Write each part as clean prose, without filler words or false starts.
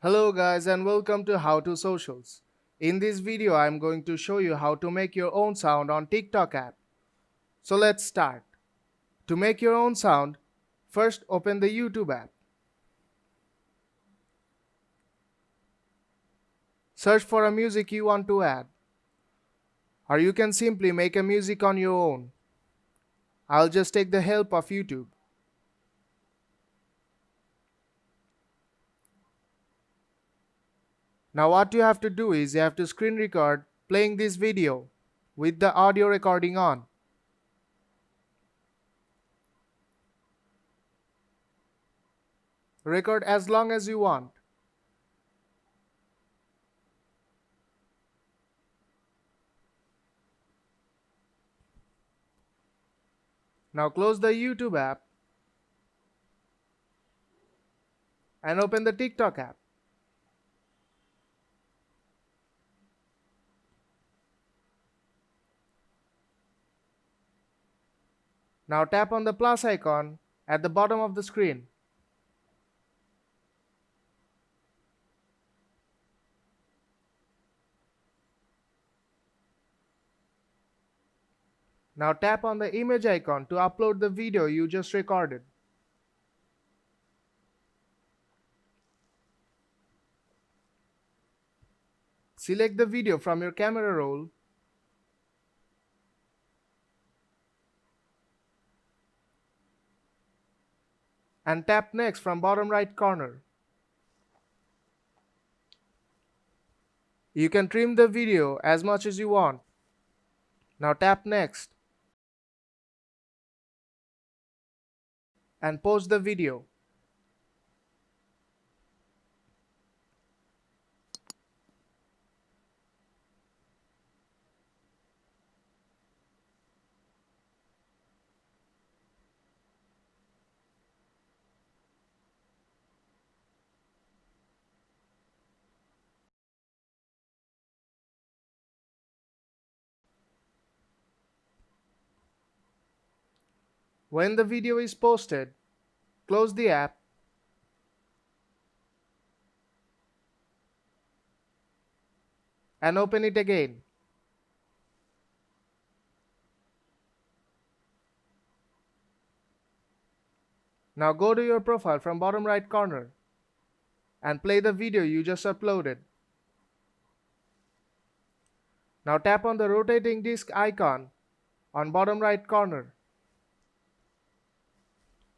Hello guys and welcome to How to Socials. In this video I am going to show you how to make your own sound on TikTok app. So let's start. To make your own sound, first open the YouTube app. Search for a music you want to add. Or you can simply make a music on your own. I'll just take the help of YouTube. Now what you have to do is you have to screen record playing this video with the audio recording on. Record as long as you want. Now close the YouTube app and open the TikTok app. Now tap on the plus icon at the bottom of the screen. Now tap on the image icon to upload the video you just recorded. Select the video from your camera roll and tap next from bottom right corner. You can trim the video as much as you want. Now tap next and pause the video. When the video is posted, close the app and open it again. Now go to your profile from bottom right corner and play the video you just uploaded. Now tap on the rotating disc icon on bottom right corner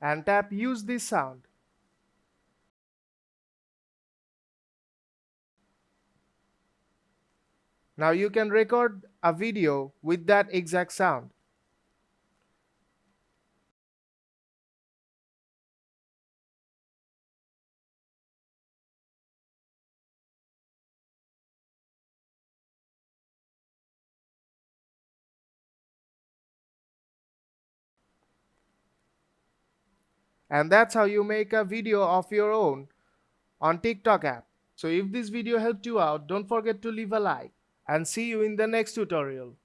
and tap Use this sound. Now you can record a video with that exact sound. And that's how you make a video of your own on TikTok app. So if this video helped you out, don't forget to leave a like and see you in the next tutorial.